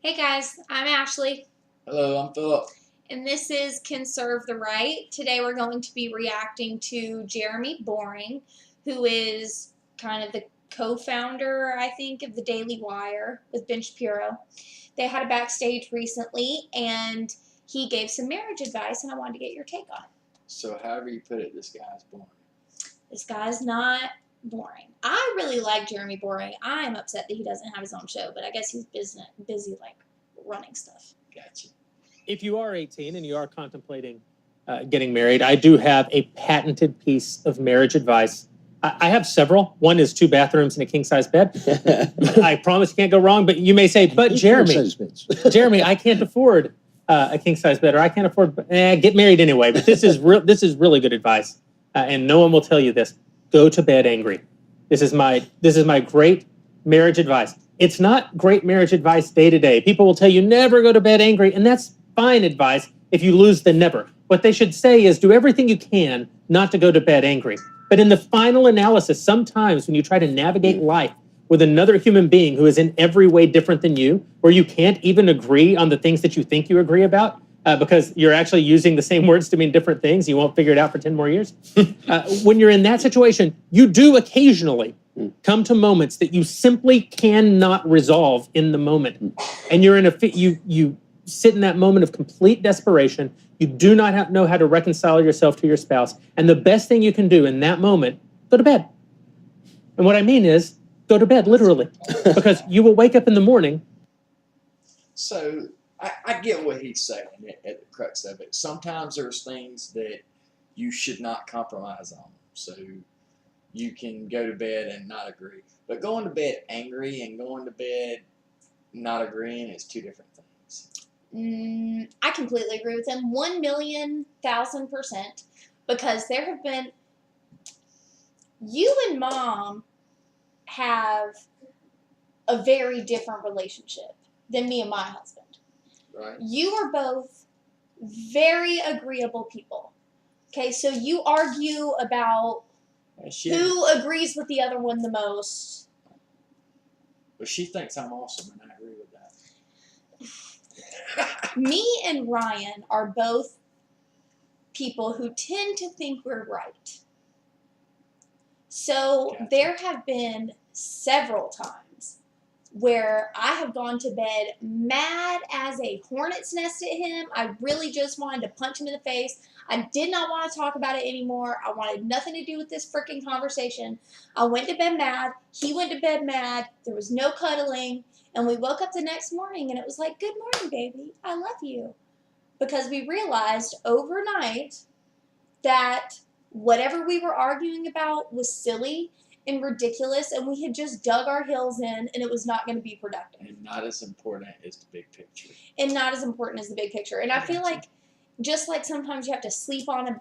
Hey guys, I'm Ashley, Hello, I'm Philip. and this is Conserve the Right. Today we're going to be reacting to Jeremy Boring, who is kind of the co-founder, I think, of the Daily Wire with Ben Shapiro. They had a backstage recently, and he gave some marriage advice, and I wanted to get your take on it. So, however you put it, this guy's boring. This guy's not boring. I really like Jeremy Boring. I'm upset that he doesn't have his own show, but I guess he's busy like running stuff. Gotcha. If you are 18 and you are contemplating getting married, I do have a patented piece of marriage advice. I have several. One is 2 bathrooms and a king-size bed. I promise you can't go wrong, but you may say, but Jeremy, Jeremy, I can't afford a king-size bed, or I can't afford, get married anyway. But this is really good advice, and no one will tell you this. Go to bed angry. This is my great marriage advice. It's not great marriage advice day to day. People will tell you never go to bed angry, and that's fine advice if you lose the never. What they should say is do everything you can not to go to bed angry. But in the final analysis, sometimes when you try to navigate life with another human being who is in every way different than you, where you can't even agree on the things that you think you agree about, because you're actually using the same words to mean different things, you won't figure it out for 10 more years. When you're in that situation, you do occasionally come to moments that you simply cannot resolve in the moment. And you're in you sit in that moment of complete desperation. You do not know how to reconcile yourself to your spouse. And the best thing you can do in that moment, go to bed. And what I mean is, go to bed, literally. Because you will wake up in the morning. So, I get what he's saying at the crux of it. Sometimes there's things that you should not compromise on. So, you can go to bed and not agree. But going to bed angry and going to bed not agreeing is 2 different things. I completely agree with him 1,000,000%, because there have been, you and Mom have a very different relationship than me and my husband. Right. You are both very agreeable people. Okay, so you argue about who agrees with the other one the most. But she thinks I'm awesome, and I agree with that. Me and Ryan are both people who tend to think we're right. So Gotcha. there have been several times where I have gone to bed mad as a hornet's nest at him. I really just wanted to punch him in the face. I did not want to talk about it anymore. I wanted nothing to do with this freaking conversation. I went to bed mad. He went to bed mad. There was no cuddling. And we woke up the next morning and it was like, good morning, baby. I love you. Because we realized overnight that whatever we were arguing about was silly and ridiculous, and we had just dug our heels in, and it was not going to be productive. And not as important as the big picture. And not as important as the big picture. And I feel like, just like sometimes you have to sleep on it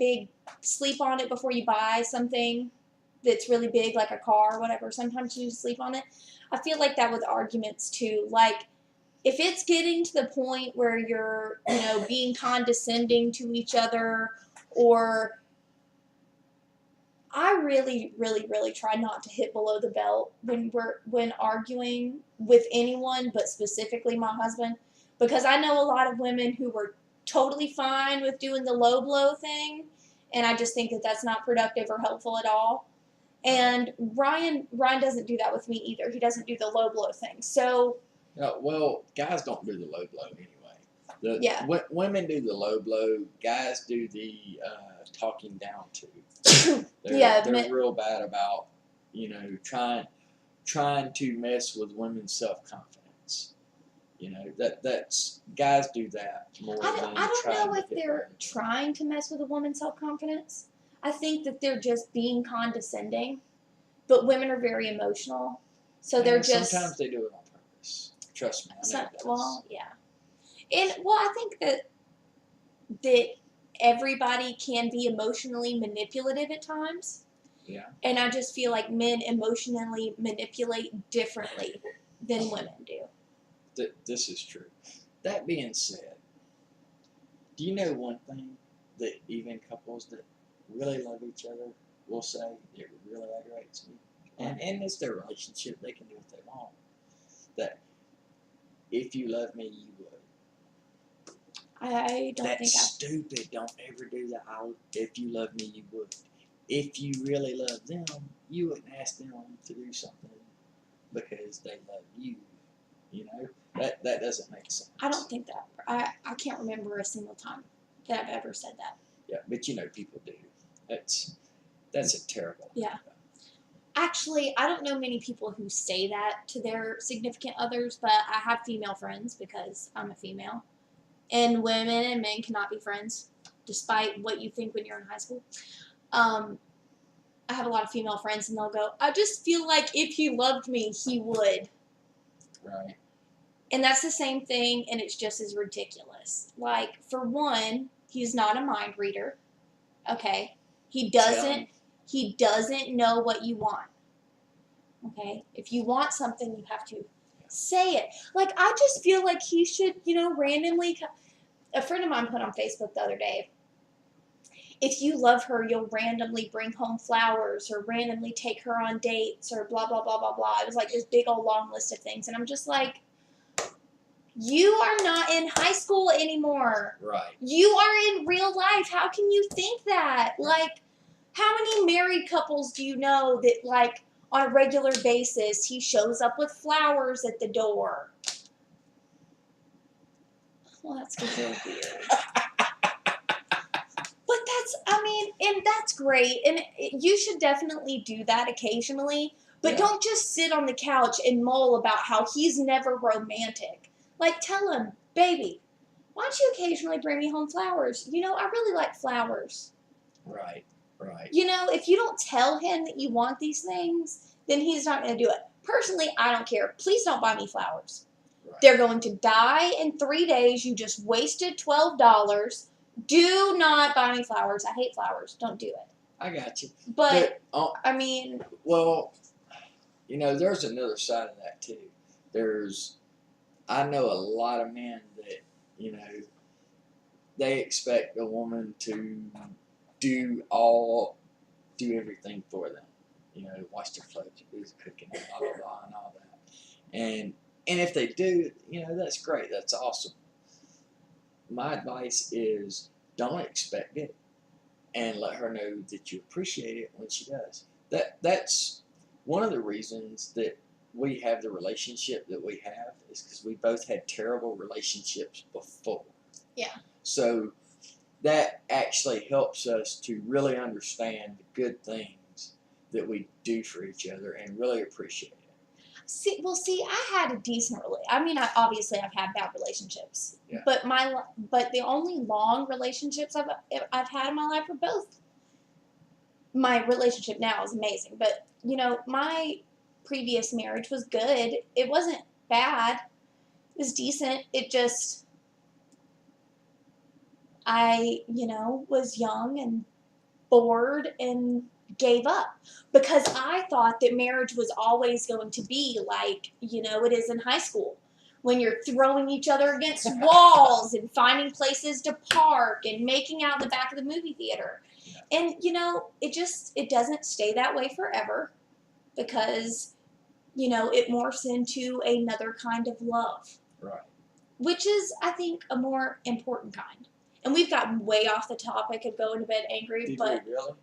before you buy something that's really big, like a car or whatever. Sometimes you sleep on it. I feel like that with arguments too. Like, if it's getting to the point where you're, being condescending to each other, or I really, really, really try not to hit below the belt when arguing with anyone, but specifically my husband, because I know a lot of women who were totally fine with doing the low blow thing, and I just think that that's not productive or helpful at all. And Ryan doesn't do that with me either. He doesn't do the low blow thing. So, well, guys don't do the low blow anyway. Women do the low blow. Guys do the talking down to. They're real bad about, trying to mess with women's self-confidence. That's guys do that more than I don't know if they're trying to mess with a woman's self-confidence. I think that they're just being condescending. But women are very emotional, so they're just. Sometimes they do it on purpose. Trust me. Yeah, and I think that everybody can be emotionally manipulative at times. Yeah. And I just feel like men emotionally manipulate differently than women do. This is true. That being said, do you know one thing that even couples that really love each other will say it really aggravates me? And it's their relationship. They can do what they want. That if you love me, you would. I don't think That's stupid. Don't ever do that. If you love me, you would. If you really love them, you wouldn't ask them to do something because they love you. You know, that doesn't make sense. I don't think that. I can't remember a single time that I've ever said that. Yeah, but you know, people do. That's a terrible. Yeah. Actually, I don't know many people who say that to their significant others, but I have female friends because I'm a female. And women and men cannot be friends, despite what you think when you're in high school. I have a lot of female friends, and they'll go, I just feel like if he loved me, he would. Right. And that's the same thing, and it's just as ridiculous. Like, for one, he's not a mind reader. Okay? He doesn't know what you want. Okay? If you want something, you have to say it. Like, I just feel like he should, randomly. A friend of mine put on Facebook the other day, if you love her, you'll randomly bring home flowers or randomly take her on dates or blah, blah, blah, blah, blah. It was like this big old long list of things. And I'm just like, you are not in high school anymore. Right. You are in real life. How can you think that? Like, how many married couples do you know that, like, on a regular basis, he shows up with flowers at the door? Well, that's because you're weird. But and that's great. And you should definitely do that occasionally. But don't just sit on the couch and mull about how he's never romantic. Like, tell him, baby, why don't you occasionally bring me home flowers? I really like flowers. Right. If you don't tell him that you want these things, then he's not going to do it. Personally, I don't care. Please don't buy me flowers. Right. They're going to die in 3 days. You just wasted $12. Do not buy me flowers. I hate flowers. Don't do it. I got you. But, well, there's another side of that too. I know a lot of men that, they expect a woman to do everything for them. Wash their clothes, do the cooking, and blah, blah, blah, and all that. And if they do, that's great. That's awesome. My advice is don't expect it and let her know that you appreciate it when she does. That's one of the reasons that we have the relationship that we have is because we both had terrible relationships before. Yeah. So that actually helps us to really understand the good things that we do for each other and really appreciate it. See, I had a decent obviously I've had bad relationships. Yeah. But the only long relationships I've had in my life are both. My relationship now is amazing, but my previous marriage was good. It wasn't bad. It was decent. It just I, was young and bored and gave up because I thought that marriage was always going to be like, it is in high school when you're throwing each other against walls and finding places to park and making out in the back of the movie theater. And, it doesn't stay that way forever because, it morphs into another kind of love. Right. Which is, I think, a more important kind. And we've gotten way off the topic of going to bed angry, Did but you really?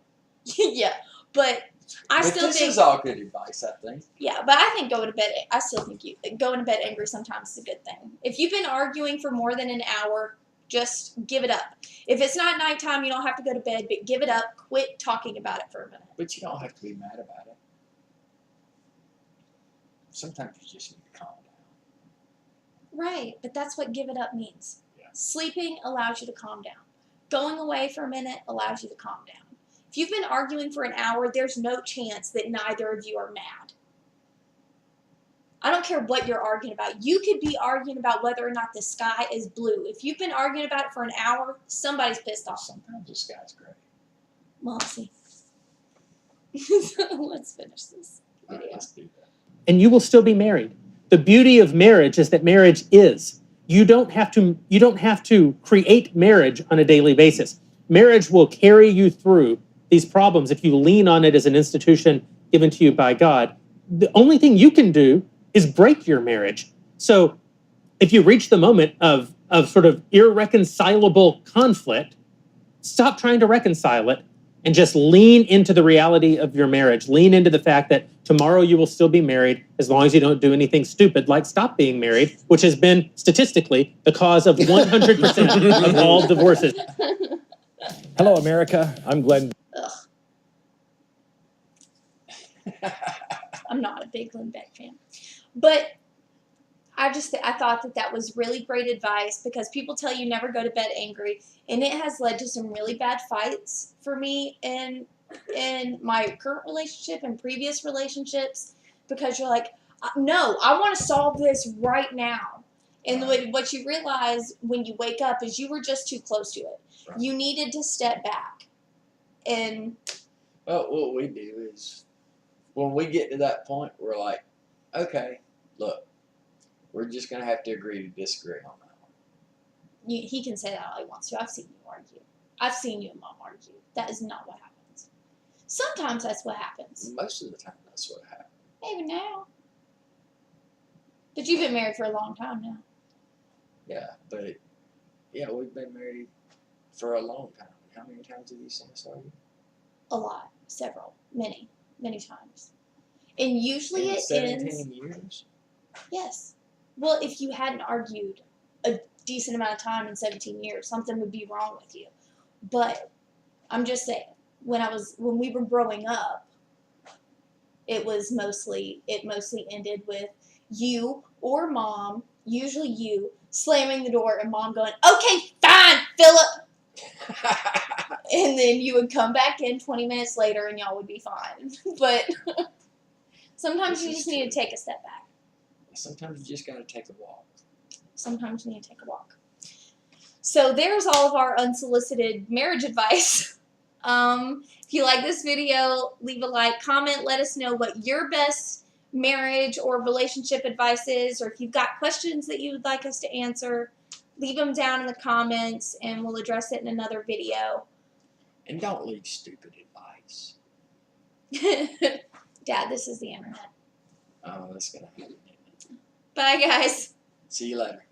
yeah, but I still think this is all good advice, I think. Yeah, but I think going to bed angry sometimes is a good thing. If you've been arguing for more than an hour, just give it up. If it's not nighttime, you don't have to go to bed, but give it up. Quit talking about it for a minute. But you don't have to be mad about it. Sometimes you just need to calm down. Right, but that's what give it up means. Yeah. Sleeping allows you to calm down. Going away for a minute allows you to calm down. If you've been arguing for an hour, there's no chance that neither of you are mad. I don't care what you're arguing about. You could be arguing about whether or not the sky is blue. If you've been arguing about it for an hour, somebody's pissed off. Sometimes the sky's gray. Well, see. Let's finish this video. Right, let's do that. And you will still be married. The beauty of marriage is that marriage is. You don't have to create marriage on a daily basis. Marriage will carry you through these problems if you lean on it as an institution given to you by God. The only thing you can do is break your marriage. So if you reach the moment of sort of irreconcilable conflict, stop trying to reconcile it and just lean into the reality of your marriage. Lean into the fact that tomorrow you will still be married as long as you don't do anything stupid like stop being married, which has been statistically the cause of 100% of all divorces. Hello, America. I'm Glenn. Ugh. I'm not a big Glenn Beck fan. But I thought that was really great advice, because people tell you never go to bed angry, and it has led to some really bad fights for me in my current relationship and previous relationships, because you're like, no, I want to solve this right now. And what you realize when you wake up is you were just too close to it. Right. You needed to step back. And well, what we do is when we get to that point, we're like, okay, look, we're just going to have to agree to disagree on that one. he can say that all he wants to. I've seen you argue. I've seen you and Mom argue. That is not what happens. Sometimes that's what happens. Most of the time, that's what happens. Even now. But you've been married for a long time now. Yeah, but yeah, we've been married for a long time. How many times have you seen us argue? A lot. Several. Many. Many times. And usually In it 17 ends. years? Yes. Well, if you hadn't argued a decent amount of time in 17 years, something would be wrong with you. But I'm just saying, when we were growing up, it mostly ended with you or Mom, usually you, slamming the door and Mom going, okay, fine, Philip. And then you would come back in 20 minutes later and y'all would be fine. But sometimes you just need to take a step back. Sometimes you just got to take a walk. Sometimes you need to take a walk. So there's all of our unsolicited marriage advice. If you like this video, leave a like, comment, let us know what your best marriage or relationship advice is, or if you've got questions that you would like us to answer, leave them down in the comments and we'll address it in another video. And don't leave stupid advice. Dad, this is the internet. Oh, that's going to happen. Bye, guys. See you later.